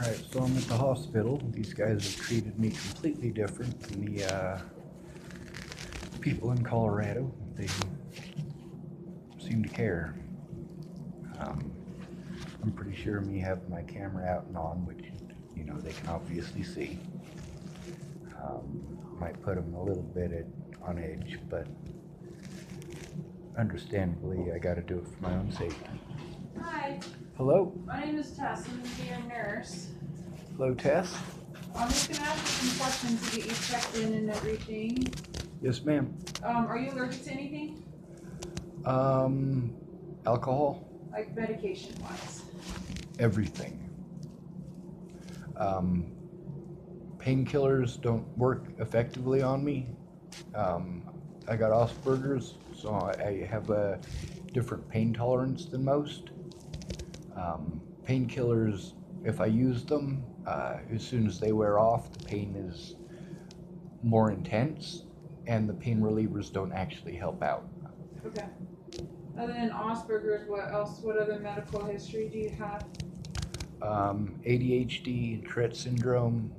Alright, so I'm at the hospital. These guys have treated me completely different than the people in Colorado. They seem to care. Um, I'm pretty sure me having my camera out and on, which, you know, they can obviously see, might put them a little bit on edge, but understandably, I gotta do it for my own safety. Hi, Hello? my name is Tess. I'm going to be your nurse. Hello, Tess? I'm just going to ask you some questions to get you checked in and everything. Yes, ma'am. Are you allergic to anything? Alcohol? Like medication-wise? Everything. Painkillers don't work effectively on me. I got Asperger's, so I have a different pain tolerance than most. Painkillers, if I use them, as soon as they wear off, the pain is more intense, and the pain relievers don't actually help out. Okay. Other than Asperger's, what else? What other medical history do you have? ADHD, Tourette syndrome,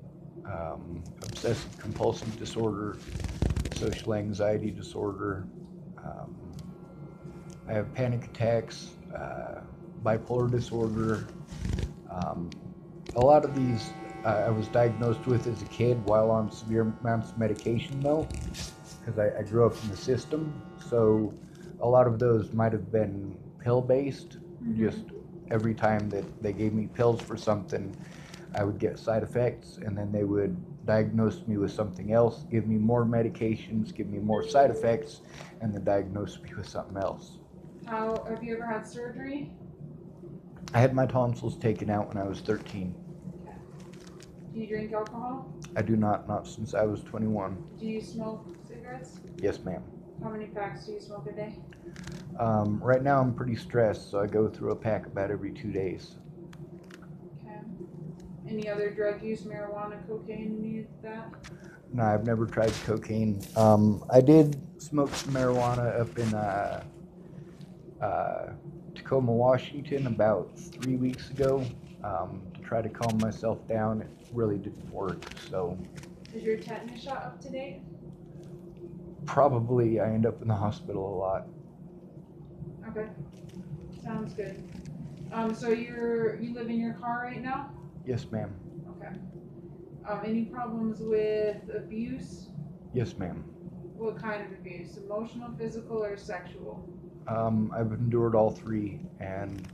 obsessive compulsive disorder, social anxiety disorder. I have panic attacks, bipolar disorder. A lot of these I was diagnosed with as a kid while on severe amounts of medication, though, because I grew up in the system. So a lot of those might have been pill-based. Just every time that they gave me pills for something, I would get side effects, and then they would diagnose me with something else, give me more medications, give me more side effects, and then diagnose me with something else. How have you ever had surgery? I had my tonsils taken out when I was 13. Okay. Do you drink alcohol? I do not since I was 21. Do you smoke cigarettes? Yes, ma'am. How many packs do you smoke a day? Right now I'm pretty stressed, so I go through a pack about every 2 days. Okay. Any other drug use, marijuana, cocaine, any of that? No, I've never tried cocaine. I did smoke some marijuana up in Tacoma, Washington about 3 weeks ago to try to calm myself down. It really didn't work, so Is your tetanus shot up to date? probably I end up in the hospital a lot. Okay. Sounds good. So you live in your car right now? Yes, ma'am. Okay. Any problems with abuse? Yes, ma'am. What kind of abuse? Emotional, physical, or sexual? I've endured all three, and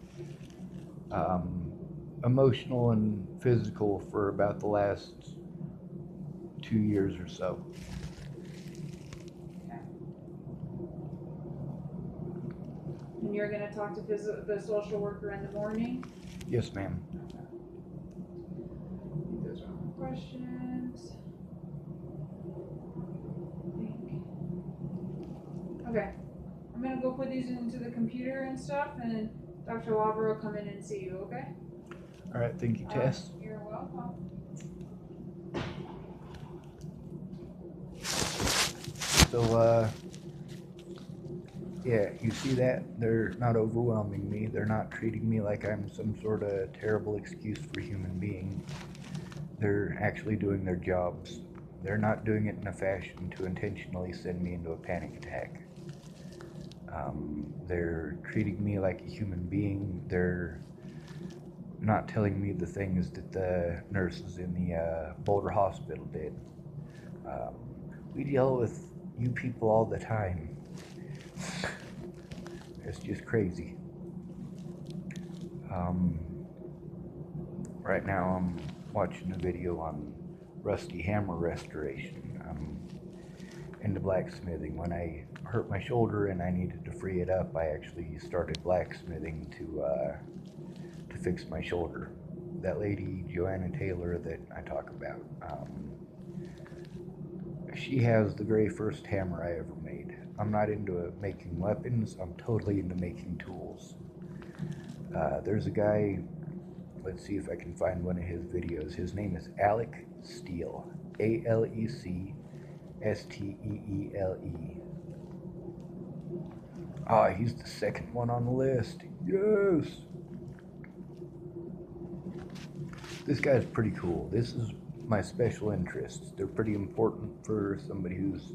emotional and physical for about the last 2 years or so. Okay. And you're going to talk to the social worker in the morning? Yes, ma'am. Okay. Those are all the questions. Okay. I'm going to go put these into the computer and stuff, and Dr. Lauber will come in and see you, okay? All right, thank you, Tess. You're welcome. So, yeah, you see that? They're not overwhelming me. They're not treating me like I'm some sort of terrible excuse for human being. They're actually doing their jobs. They're not doing it in a fashion to intentionally send me into a panic attack. They're treating me like a human being. They're not telling me the things that the nurses in the Boulder Hospital did. We deal with you people all the time. It's just crazy. Right now I'm watching a video on rusty hammer restoration. I'm into blacksmithing. When I hurt my shoulder and I needed to free it up, I actually started blacksmithing to fix my shoulder. That lady, Joanna Taylor, that I talk about, she has the very first hammer I ever made. I'm not into making weapons, I'm totally into making tools. There's a guy, let's see if I can find one of his videos. His name is Alec Steele, AlecSteele. Ah, he's the second one on the list. Yes! This guy's pretty cool. This is my special interests. They're pretty important for somebody who's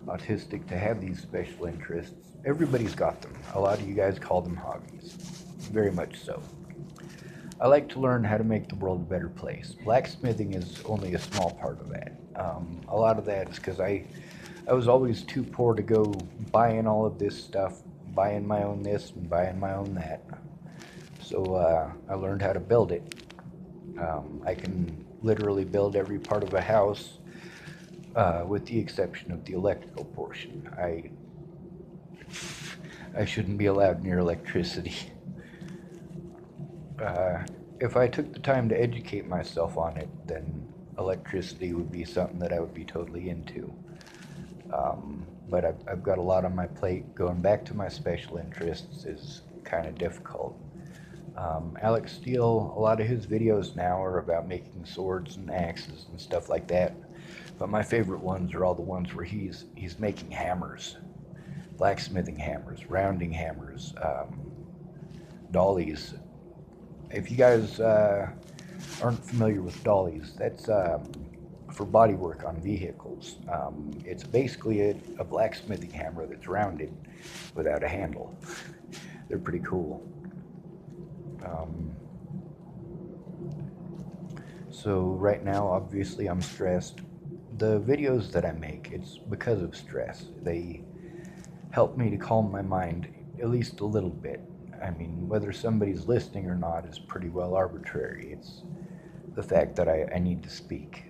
autistic to have these special interests. Everybody's got them. A lot of you guys call them hobbies. Very much so. I like to learn how to make the world a better place. Blacksmithing is only a small part of that. A lot of that is because I was always too poor to go buying all of this stuff, buying my own this and buying my own that. So I learned how to build it. I can literally build every part of a house with the exception of the electrical portion. I shouldn't be allowed near electricity. If I took the time to educate myself on it, then electricity would be something that I would be totally into. But I've got a lot on my plate. Going back to my special interests is kind of difficult. Alex Steele, a lot of his videos now are about making swords and axes and stuff like that. But my favorite ones are all the ones where he's making hammers, blacksmithing hammers, rounding hammers, dollies. If you guys aren't familiar with dollies, that's for body work on vehicles. It's basically a blacksmithing hammer that's rounded without a handle. They're pretty cool. So right now, obviously, I'm stressed. The videos that I make, it's because of stress. They help me to calm my mind at least a little bit. I mean, whether somebody's listening or not is pretty well arbitrary. It's the fact that I need to speak.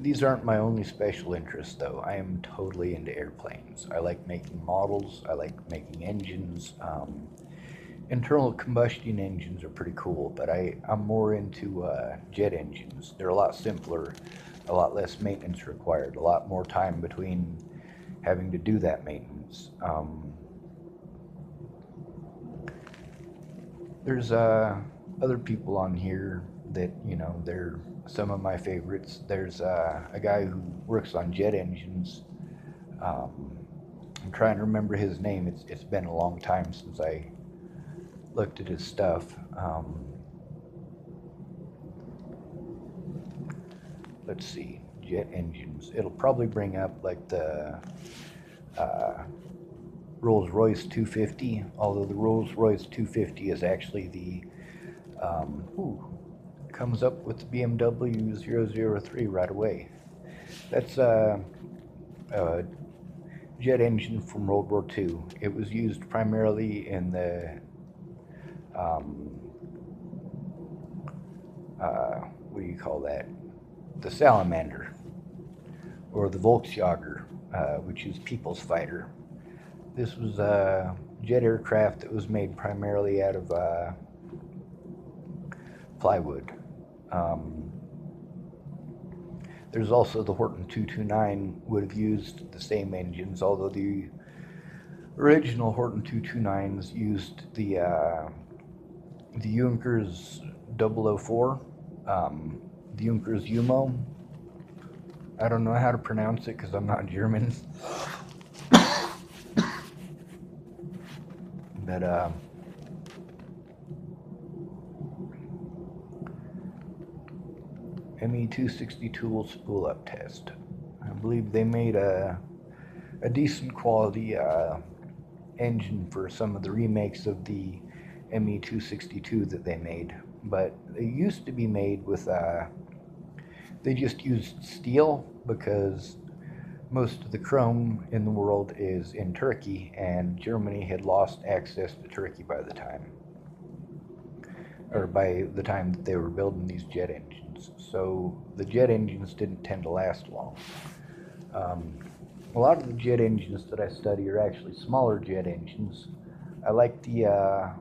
These aren't my only special interests, though. I am totally into airplanes. I like making models. I like making engines. Internal combustion engines are pretty cool, but I'm more into jet engines. They're a lot simpler, a lot less maintenance required, a lot more time between having to do that maintenance. There's other people on here that, you know, they're some of my favorites. There's a guy who works on jet engines. I'm trying to remember his name. It's been a long time since I looked at his stuff. Let's see, jet engines. It'll probably bring up like the Rolls-Royce 250, although the Rolls-Royce 250 is actually the comes up with the BMW 003 right away. That's a jet engine from World War II. It was used primarily in the what do you call that? The Salamander, or the Volksjager, which is People's Fighter. This was a jet aircraft that was made primarily out of plywood. There's also the Horton 229 would have used the same engines, although the original Horton 229s used the Junkers 004, the Junkers Umo. I don't know how to pronounce it because I'm not German. But ME260 tool spool up test. I believe they made a decent quality engine for some of the remakes of the ME262 that they made, but they used to be made with they just used steel because most of the chrome in the world is in Turkey, and Germany had lost access to Turkey by the time that they were building these jet engines. So the jet engines didn't tend to last long. A lot of the jet engines that I study are actually smaller jet engines. I like a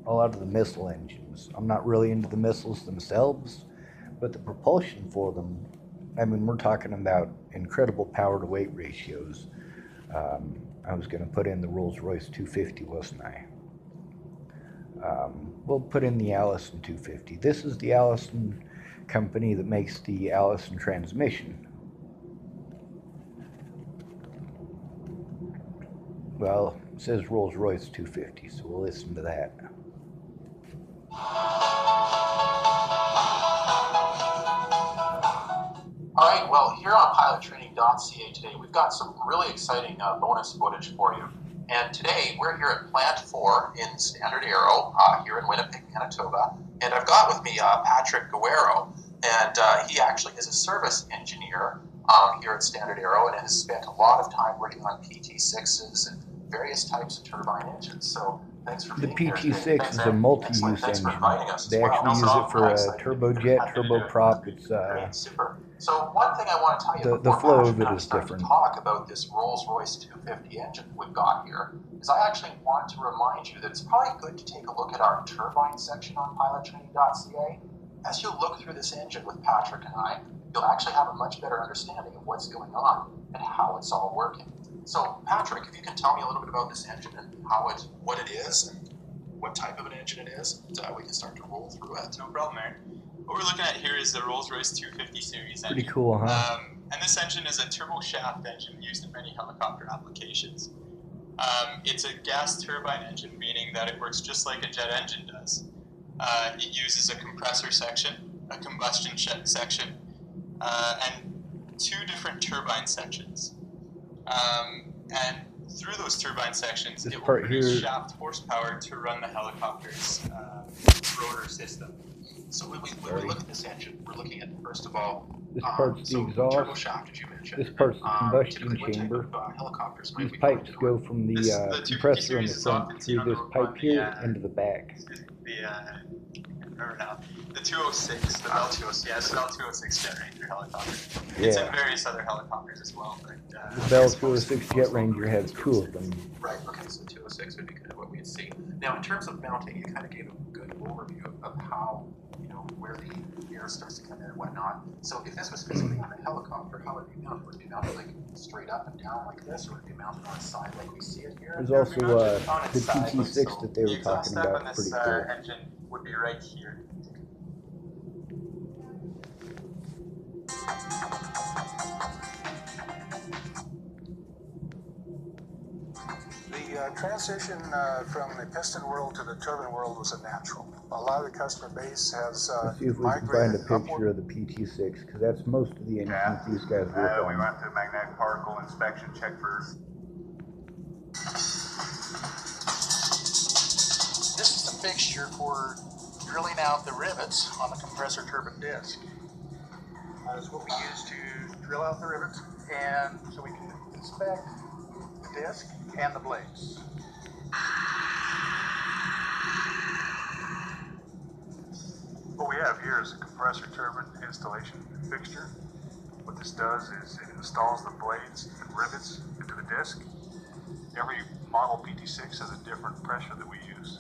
lot of the missile engines. I'm not really into the missiles themselves, but the propulsion for them, I mean, we're talking about incredible power to weight ratios. I was going to put in the Rolls-Royce 250, wasn't I? We'll put in the Allison 250. This is the Allison company that makes the Allison transmission. Well, It says Rolls-Royce 250, so we'll listen to that. All right, well, here on pilottraining.ca today, we've got some really exciting bonus footage for you. And today, we're here at Plant 4 in Standard Aero, here in Winnipeg, Manitoba. And I've got with me Patrick Guerrero, and he actually is a service engineer here at Standard Aero and has spent a lot of time working on PT6s and various types of turbine engines. So thanks for being here today. The PT6 is a multi-use engine. They actually use it for a turbojet, turboprop. It's super. So one thing I want to tell you, the flow of it is different. To talk about this Rolls-Royce 250 engine we've got here, is I actually want to remind you that it's probably good to take a look at our turbine section on pilottraining.ca. As you look through this engine with Patrick and I, you'll actually have a much better understanding of what's going on and how it's all working. So Patrick, if you can tell me a little bit about this engine and what it is and what type of an engine it is, we can start to roll through it. No problem, Aaron. What we're looking at here is the Rolls-Royce 250 series engine. Pretty cool, huh? And this engine is a turbo shaft engine used in many helicopter applications. It's a gas turbine engine, meaning that it works just like a jet engine does. It uses a compressor section, a combustion section, and two different turbine sections. And through those turbine sections, it will produce shaft horsepower to run the helicopter's rotor system. So when we look at this engine, we're looking at, first of all, this part's the exhaust, turbo shaft, as you mentioned. This part's the combustion chamber. These pipes go from the compressor in the front through this pipe here into the back. The 206, the Bell 206, the Bell 206 Jet Ranger helicopter. It's in various other helicopters as well. But, the Bell 206 Jet Ranger has two of them. Right, okay, so 206 would be kind of what we'd see. Now, in terms of mounting, you kind of gave a good overview of how, where the air starts to come in and whatnot. So if this was physically on a helicopter, how would it be mounted? Would it be mounted like straight up and down like this, or would it be mounted on its side like we see it here? There's also the PT6 that they were talking about. Pretty cool. Engine would be right here. The transition from the piston world to the turbine world was a natural. A lot of the customer base has Let's see if we can find a picture of the PT6, because that's most of the engines these guys work on. We went through magnetic particle inspection, check for... This is the fixture for drilling out the rivets on the compressor turbine disc. That's what we use to drill out the rivets, and so we can inspect the disc and the blades. What we have here is a compressor turbine installation fixture. What this does is it installs the blades and rivets into the disc. Every model PT6 has a different pressure that we use.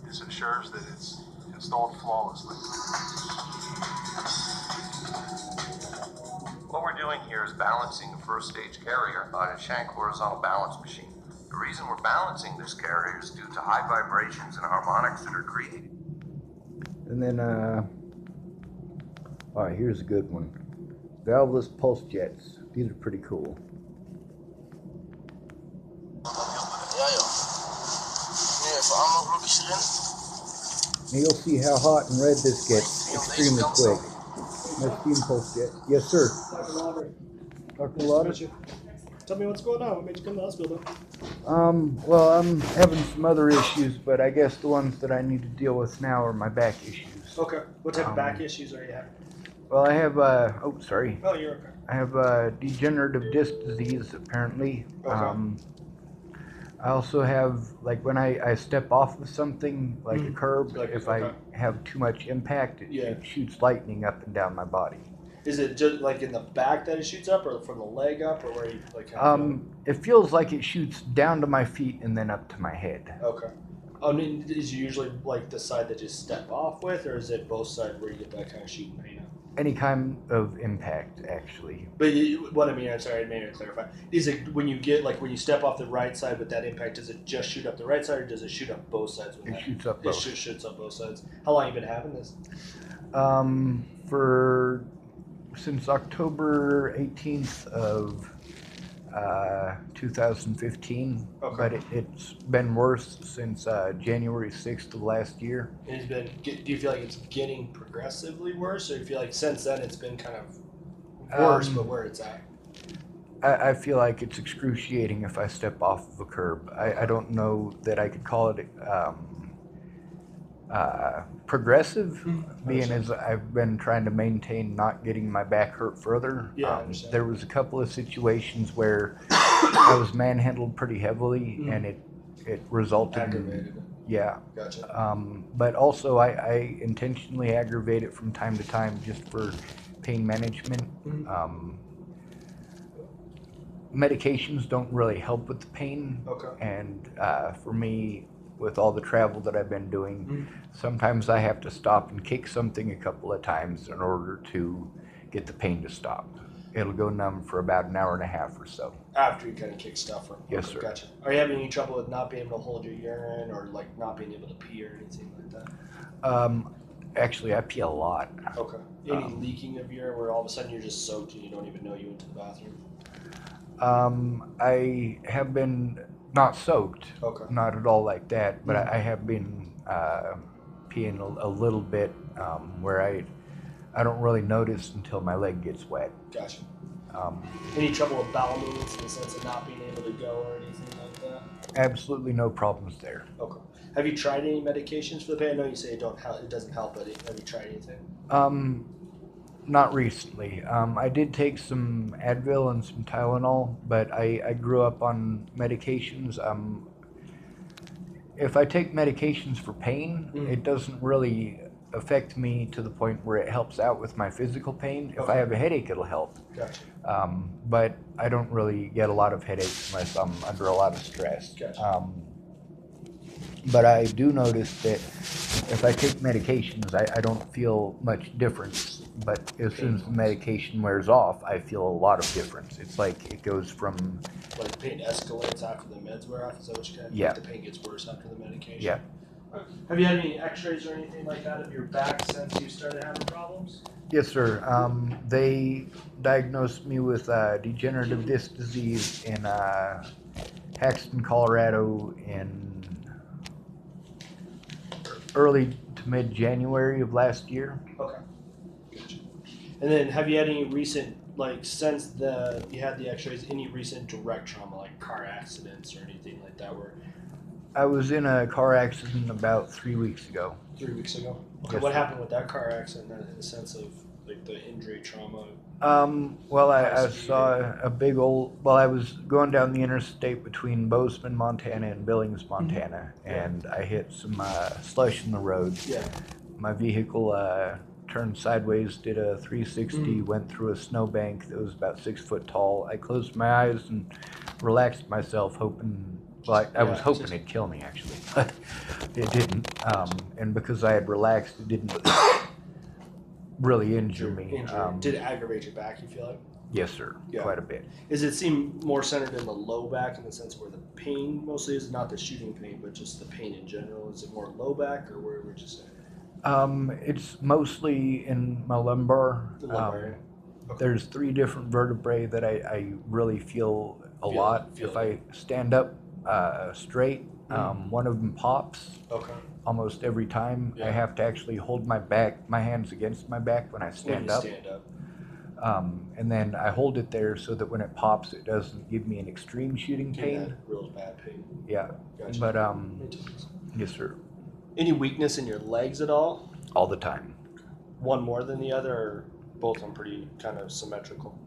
This ensures that it's installed flawlessly. What we're doing here is balancing a first stage carrier on a shank horizontal balance machine. The reason we're balancing this carrier is due to high vibrations and harmonics that are created. And then, alright, here's a good one. Valveless pulse jets. These are pretty cool. Now you'll see how hot and red this gets extremely quick. My steam pulse jet. Yes, sir. Dr. Lauder? Tell me what's going on. What made you come to the hospital? Well, I'm having some other issues, but I guess the ones that I need to deal with now are my back issues. Okay. What type of back issues are you having? Well, I have, oh, sorry. Oh, you're okay. I have degenerative disc disease, apparently. Okay. I also have, like, when I step off of something, like a curb, Like, if okay. I have too much impact, Yeah. it shoots lightning up and down my body. Is it just like in the back that it shoots up, or from the leg up, or where you like? It feels like it shoots down to my feet and then up to my head. Okay. I mean, is it usually like the side that you step off with, or is it both sides where you get that kind of shooting pain up? Any kind of impact, actually. But what I mean, I'm sorry, I made it clarify. Is it when you get like when you step off the right side with that impact? Does it just shoot up the right side, or does it shoot up both sides? With It that? shoots up both. It shoots up both sides. How long have you been having this? Since October 18th of 2015, Okay. but it's been worse since January 6th of last year. And it's been. Do you feel like it's getting progressively worse, or do you feel like since then it's been kind of worse, but where it's at? I feel like it's excruciating if I step off of a curb. I don't know that I could call it progressive, being as I've been trying to maintain not getting my back hurt further. Yeah, I understand. There was a couple of situations where I was manhandled pretty heavily, and it resulted Aggravated. in, yeah. Gotcha. But also I intentionally aggravate it from time to time just for pain management. Medications don't really help with the pain. Okay. And for me, with all the travel that I've been doing, sometimes I have to stop and kick something a couple of times in order to get the pain to stop. It'll go numb for about an hour and a half or so. After you kind of kick stuff. Yes, sir. Gotcha. Are you having any trouble with not being able to hold your urine, or like not being able to pee or anything like that? Actually, I pee a lot. Okay. Any leaking of urine where all of a sudden you're just soaked and you don't even know you went to the bathroom? I have been not soaked, Okay. not at all like that, but I have been peeing a little bit where I don't really notice until my leg gets wet. Gotcha. Any trouble with bowel movements in the sense of not being able to go or anything like that? Absolutely no problems there. Okay. Have you tried any medications for the pain? I know you say it doesn't help, but have you tried anything? Not recently. I did take some Advil and some Tylenol, but I grew up on medications. If I take medications for pain, it doesn't really affect me to the point where it helps out with my physical pain. If I have a headache, it'll help. Gotcha. But I don't really get a lot of headaches unless I'm under a lot of stress. Gotcha. But I do notice that if I take medications, I don't feel much difference. But as soon as the medication wears off, I feel a lot of difference. It's like it goes from... Like the pain escalates after the meds wear off? Is that what you kind of Yeah. The pain gets worse after the medication? Yeah. Have you had any x-rays or anything like that of your back since you started having problems? Yes, sir. They diagnosed me with degenerative disc disease in Paxton, Colorado in early to mid-January of last year. Okay. Gotcha. And then have you had any recent, like since you had the x-rays, any recent direct trauma, like car accidents or anything like that where... I was in a car accident about 3 weeks ago. 3 weeks ago? Okay, Yes, what sir. happened with that car accident in the sense of like the injury, trauma? Well, I saw a big old... Well, I was going down the interstate between Bozeman, Montana and Billings, Montana, and I hit some slush in the road. Yeah. My vehicle turned sideways, did a 360, went through a snowbank that was about 6 foot tall. I closed my eyes and relaxed myself, hoping... Well, I was hoping it'd kill me, actually, but it didn't. And because I had relaxed, it didn't really injure me. Did it aggravate your back, you feel like? Yes, sir. Yeah. Quite a bit. Does it seem more centered in the low back in the sense where the pain mostly is, not the shooting pain, but just the pain in general? Is it more low back, or where would you say? It's mostly in my lumbar. The lumbar area. Okay. There's 3 different vertebrae that I really feel a lot. feel If I stand up straight, one of them pops Okay. almost every time. Yeah. I have to actually hold my hands against my back when I When stand you up. stand up. And then I hold it there so that when it pops, it doesn't give me an extreme shooting Yeah, pain. real bad pain. Yeah. Gotcha. But, yes, sir. Any weakness in your legs at all? All the time. One more than the other, or both of them pretty kind of symmetrical?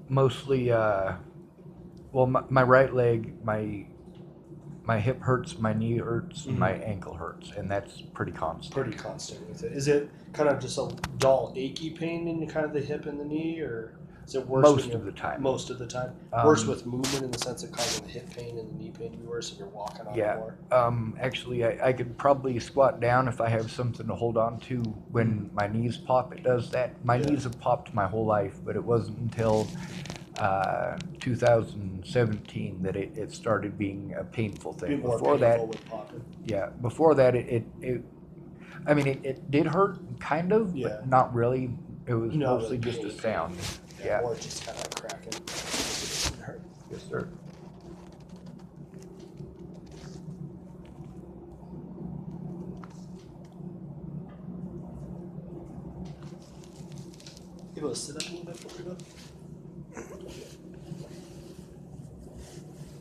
Mostly, well, my right leg, my hip hurts, my knee hurts, and my ankle hurts, and that's pretty constant. Pretty constant with it. Is it kind of just a dull, achy pain in kind of the hip and the knee, or is it worse? Most of the time. Most of the time. Worse with movement in the sense of causing the hip pain and the knee pain to be worse if you're walking on it more? Actually, I could probably squat down if I have something to hold on to. When my knees pop, it does that. My knees have popped my whole life, but it wasn't until 2017 that it started being a painful thing. Be more Before painful that, with popping. yeah, before that, it did hurt, kind of, Yeah. but not really. It was No, mostly the just a pain. sound. Yeah. Yeah. Or just kind of like cracking. It doesn't hurt. sir. You able to sit up a little bit for me, bud?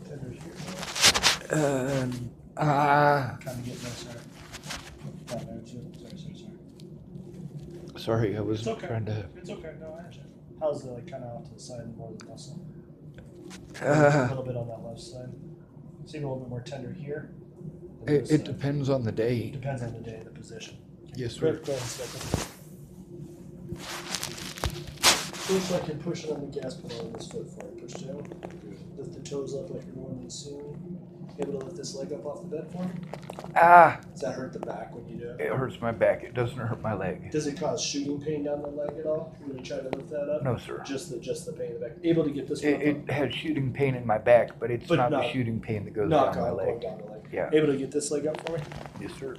Tender's here. Kind of getting there, sorry. Down there too. Sorry. Sorry, I was It's okay. trying to. It's okay. No, I understand. How's the like kind of off to the side more than muscle? A Uh, little bit on that left side. Seem a little bit more tender here. than this it side. depends on the day. Depends on the day and the position. Yes, Go sir. ahead and step in. First, I can push it on the gas pedal on this foot for you. Push down. Lift the toes up like you're normally assuming. Able to lift this leg up off the bed for me? Ah, Does that hurt the back when you do it? it hurts my back. It doesn't hurt my leg. Does it cause shooting pain down the leg at all when you try to lift that up? No, sir. Just the pain in the back. Able to get this one up? It has shooting pain in my back, but it's But not the not- shooting pain that goes Not down my going leg. down the leg. Yeah. Able to get this leg up for me? Yes, sir.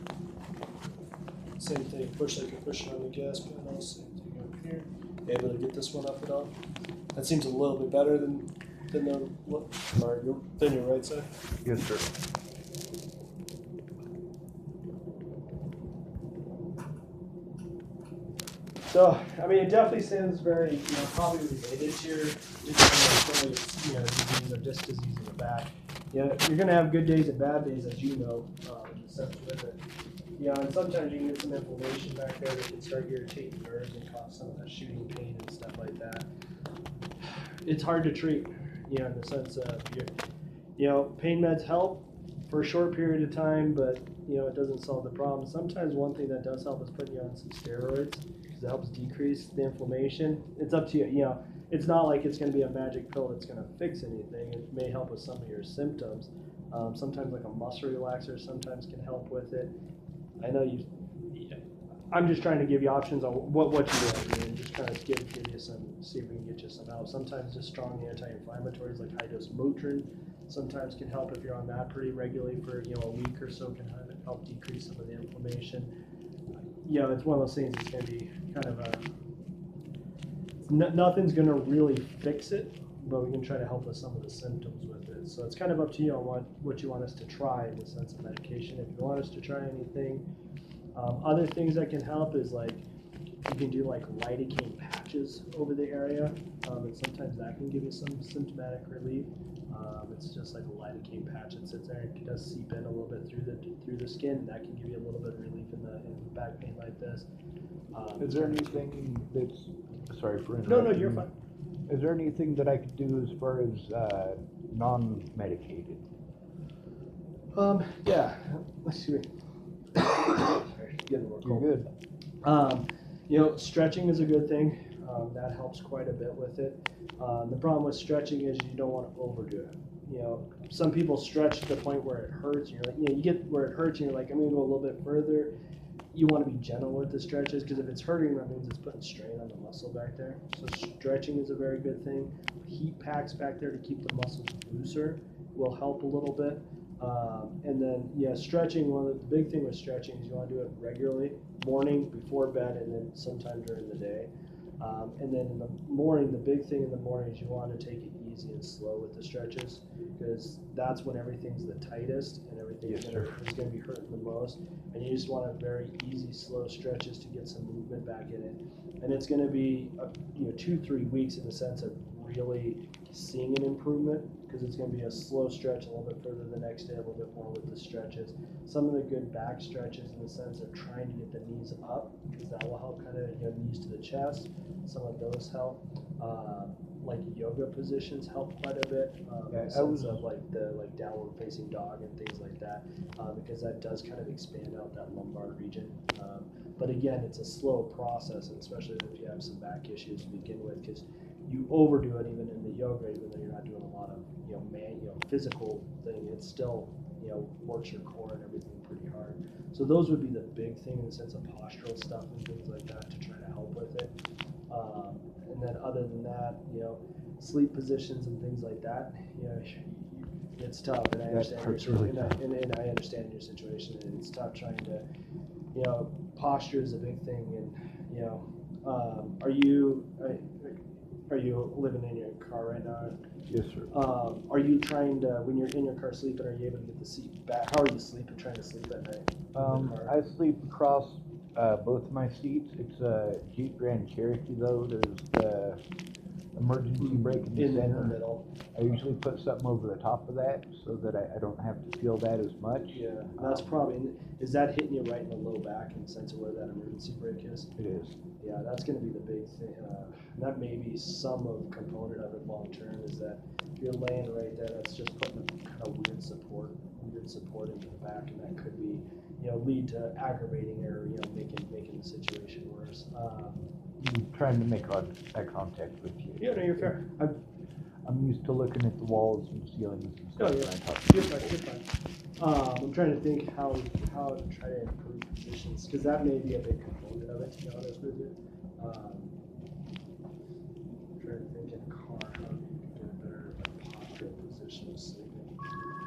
Same thing. Push like you're pushing on the gas pedal. Same thing up here. Able to get this one up at all? That seems a little bit better than the than your right side. Yes, sir. So, I mean, it definitely seems very, probably related to your disease or disc disease in the back. You're going to have good days and bad days, as you know, in the sense with it. And sometimes you can get some inflammation back there that can start irritating nerves and cause some of that shooting pain and stuff like that. It's hard to treat, in the sense of, pain meds help for a short period of time, but, it doesn't solve the problem. Sometimes one thing that does help is putting you on some steroids, because it helps decrease the inflammation. It's up to you, it's not like it's going to be a magic pill that's going to fix anything. It may help with some of your symptoms. Sometimes like a muscle relaxer sometimes can help with it. I know I'm just trying to give you options on what you do, and just kind of give you some, see if we can get you some help. Sometimes just strong anti-inflammatories like high-dose Motrin sometimes can help if you're on that pretty regularly for a week or so, can help decrease some of the inflammation. It's one of those things that's going to be kind of nothing's going to really fix it, but we can try to help with some of the symptoms with it. So it's kind of up to you on what you want us to try in the sense of medication. If you want us to try anything, other things that can help is like you can do like lidocaine patches over the area, and sometimes that can give you some symptomatic relief. It's just like a lidocaine patch that sits there and it does seep in a little bit through the skin, and that can give you a little bit of relief in the back pain like this. Is there anything that's, sorry for interrupting. No, you're fine. Is there anything that I could do as far as non-medicated? Yeah. Let's see. Sorry, getting more You're cold. good. Stretching is a good thing. That helps quite a bit with it. The problem with stretching is you don't want to overdo it. Some people stretch to the point where it hurts, and you're like, you get where it hurts, and you're like, I'm going to go a little bit further. You want to be gentle with the stretches, because if it's hurting, that means it's putting strain on the muscle back there. So stretching is a very good thing. Heat packs back there to keep the muscles looser will help a little bit. And then, stretching, the big thing with stretching is you want to do it regularly, morning, before bed, and then sometime during the day. And then in the morning, the big thing in the morning is you want to take it easy and slow with the stretches, because that's when everything's the tightest and everything is going to be hurting the most. And you just want very easy, slow stretches to get some movement back in it. And it's going to be 2-3 weeks in the sense of really seeing an improvement, because it's going to be a slow stretch, a little bit further the next day, a little bit more with the stretches. Some of the good back stretches in the sense of trying to get the knees up, because that will help kind of knees to the chest. Some of those help. Like yoga positions help quite a bit. In the sense of like downward facing dog and things like that, because that does kind of expand out that lumbar region. But again, it's a slow process, and especially if you have some back issues to begin with, because you overdo it even in the yoga, even though you're not doing a lot of physical thing, it still works your core and everything pretty hard. So those would be the big thing in the sense of postural stuff and things like that to try to help with it. And then other than that, sleep positions and things like that, it's tough, and I understand and I understand your situation, and it's tough trying to, Are you living in your car right now? Yes, sir. Are you trying to, when you're in your car sleeping, are you able to get the seat back? How are you sleeping, trying to sleep at night? in the car? I sleep across both my seats. It's a Jeep Grand Cherokee though. There's the emergency brake in the in center. the middle. I usually put something over the top of that so that I don't have to feel that as much. Yeah, that's probably, is that hitting you right in the low back in the sense of where that emergency brake is? It is. Yeah, that's going to be the big thing. That may be some of component of it long term is that if you're laying right there, that's just putting a kind of weird support into the back, and that could be, lead to aggravating or making the situation worse. I'm trying to make eye contact with you. Yeah, no, you're fair. I'm used to looking at the walls and ceilings and Oh, stuff yeah. when I talk to You're people. fine, you're fine. I'm trying to think how to try to improve positions, because that may be a big component of it, to be honest with you. Trying to think in a car how you can get a better postural position of sleeping.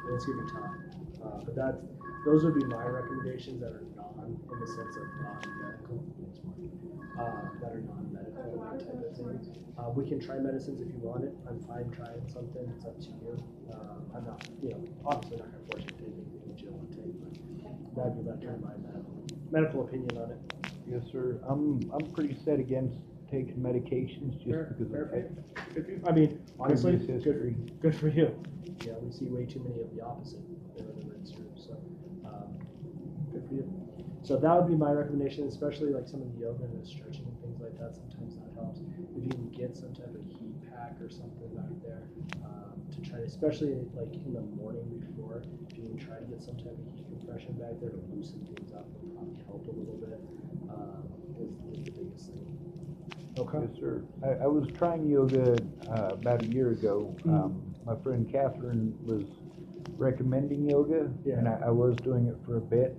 And it's gonna be tough. But those would be my recommendations that are in the sense of non-medical. That are non-medical, that type of thing. We can try medicines if you want it. I'm fine trying something. It's up to you. I'm not, obviously not going to force you to take anything that you don't want to take, but that'd be kind of my medical opinion on it. Yes, sir. I'm pretty set against taking medications just because Fair of for you. Good for you. I mean, honestly, previous history. good for you. Yeah, we see way too many of the opposite in the men's group, so good for you. So that would be my recommendation, especially like some of the yoga and the stretching and things like that. Sometimes that helps. If you can get some type of heat pack or something back there to try, especially like in the morning before, if you can try to get some type of heat compression back there to loosen things up, will probably help a little bit. Is the biggest thing. Okay. Yes, sir. I was trying yoga about a year ago. My friend Catherine was recommending yoga, Yeah. and I was doing it for a bit.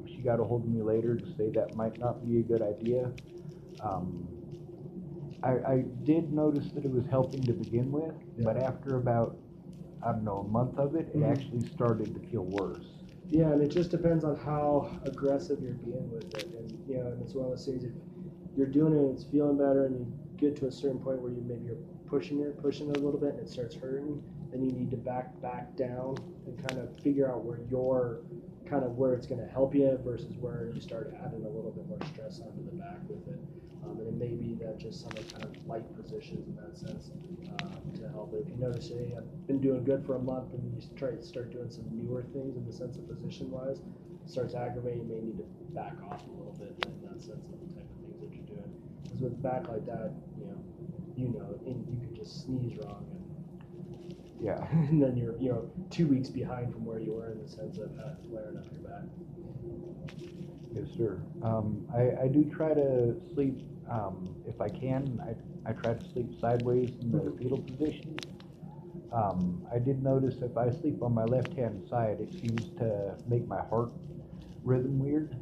She got a hold of me later to say that might not be a good idea. I did notice that it was helping to begin with, but after about, I don't know, a month of it, it actually started to feel worse. Yeah, and it just depends on how aggressive you're being with it, and and it's one of those things. If you're doing it, and it's feeling better, and you get to a certain point where you're pushing it a little bit, and it starts hurting, then you need to back down and kind of figure out where where it's going to help you versus where you start adding a little bit more stress onto the back with it. And it may be that just some kind of light positions in that sense to help it. If you notice, hey, I've been doing good for a month, and you start doing some newer things in the sense of position-wise, it starts aggravating, you may need to back off a little bit in that sense of the type of things that you're doing. Because with back like that, and you could just sneeze wrong, Yeah. and then you're 2 weeks behind from where you were in the sense of flaring up your back. Yes, sir. I do try to sleep, if I can, I try to sleep sideways in the fetal position. I did notice if I sleep on my left-hand side, it seems to make my heart rhythm weird.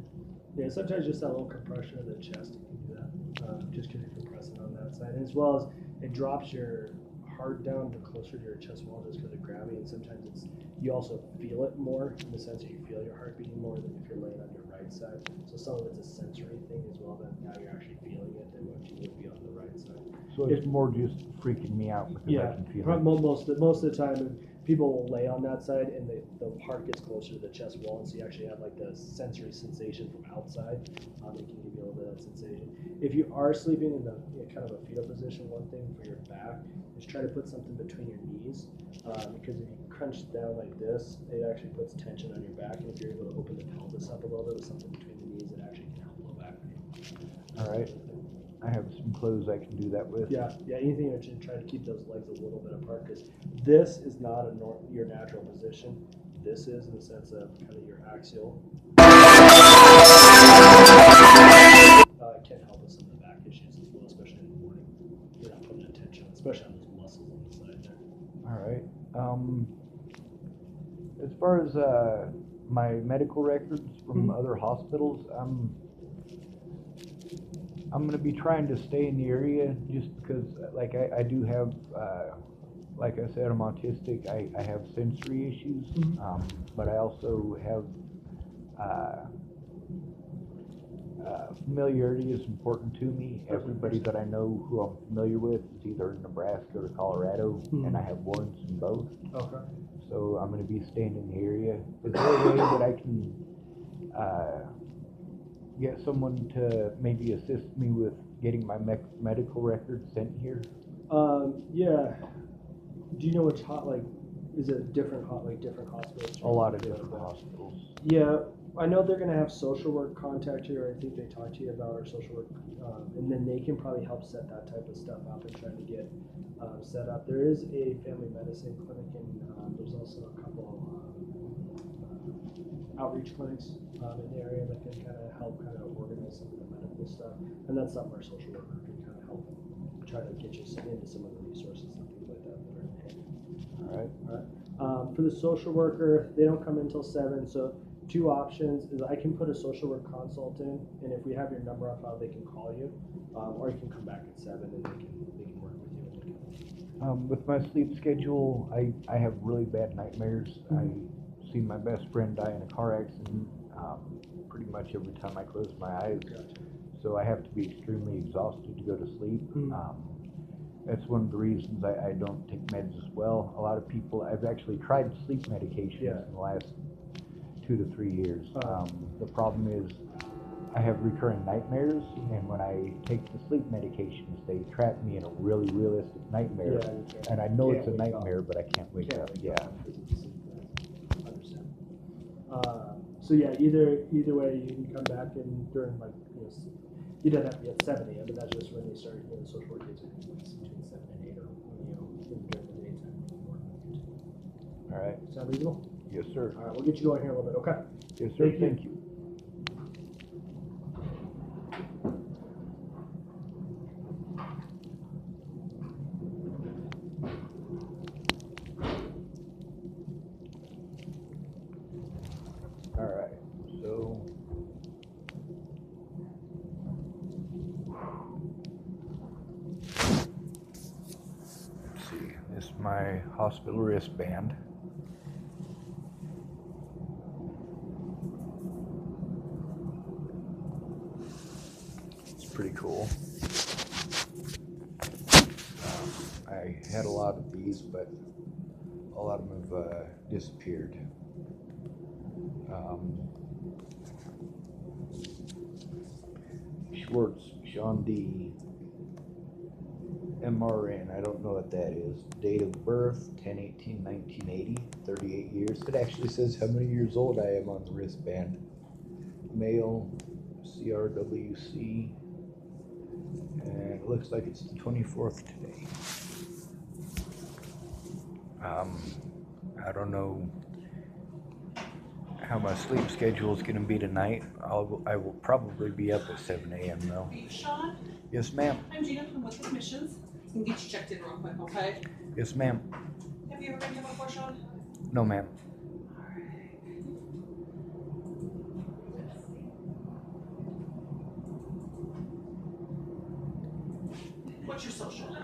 Yeah, sometimes just that little compression of the chest, you can do that, just because you're compressing on that side. And as well as it drops your heart down to closer to your chest wall just because of gravity, and sometimes you also feel it more in the sense that you feel your heart beating more than if you're laying on your right side. So some of it's a sensory thing as well, that now you're actually feeling it than what you would be on the right side. So it's more just freaking me out because I can feel it. Most of the time people will lay on that side and the heart gets closer to the chest wall, and so you actually have like the sensory sensation from outside. It can give you a little bit of that sensation. If you are sleeping in the kind of a fetal position, one thing for your back is try to put something between your knees, because if you crunch down like this, it actually puts tension on your back, and if you're able to open the pelvis up a little bit with something between the knees, it actually can help low back pain. All right. I have some clothes I can do that with. Yeah, anything that you try to keep those legs a little bit apart, because this is not your natural position. This is in the sense of kind of your axial. It can help with some of the back issues as well, especially in the morning. You're not putting attention, especially on those muscles on the side there. All right. As far as my medical records from other hospitals, I'm going to be trying to stay in the area just because, like, I do have, like I said, I'm autistic. I have sensory issues, but I also have familiarity is important to me. Everybody that I know who I'm familiar with is either in Nebraska or Colorado, and I have warrants in both. Okay. So I'm going to be staying in the area. Is there a way that I can get someone to maybe assist me with getting my medical records sent here? Yeah. Do you know which is it different hospitals? A lot of different hospitals. Yeah, I know they're gonna have social work contact you, or I think they talked to you about our social work, and then they can probably help set that type of stuff up and try to get set up. There is a family medicine clinic, and there's also a couple outreach clinics in the area that can kind of help organize some of the medical stuff, and that's something our social worker can kind of help try to get you into some of the resources and things like that that are in hand. All right. For the social worker, they don't come until 7, so 2 options is I can put a social work consult in, and if we have your number on file, they can call you, or you can come back at 7 and they can work with you. With my sleep schedule, I have really bad nightmares. I see my best friend die in a car accident pretty much every time I close my eyes. Gotcha. So I have to be extremely exhausted to go to sleep. That's one of the reasons I don't take meds as well. A lot of people, I've actually tried sleep medications in the last 2 to 3 years. The problem is I have recurring nightmares, and when I take the sleep medications, they trap me in a really realistic nightmare. And I know it's a nightmare, but I can't wake up. Understand. So yeah, either way, you can come back and during you don't have to be at 7 a.m., but that's just when they start, the social work kids are between 7 and 8, or during the daytime. All right. Sound reasonable? Yes, sir. All right, we'll get you going here in a little bit, okay? Yes, sir. Thank you. All right. So let's see. This is my hospital wristband. Pretty cool. I had a lot of these, but a lot of them have disappeared. Schwartz, Sean D. MRN, I don't know what that is. Date of birth, 10/18/1980, 38 years. It actually says how many years old I am on the wristband. Male, CRWC. And it looks like it's the 24th today. I don't know how my sleep schedule is going to be tonight. I will probably be up at 7 a.m. though. Hey, Sean? Yes, ma'am. I'm Gina from West Admissions. I'm gonna get you checked in real quick, okay? Yes, ma'am. Have you ever been here before, Sean? No, ma'am. What's your social?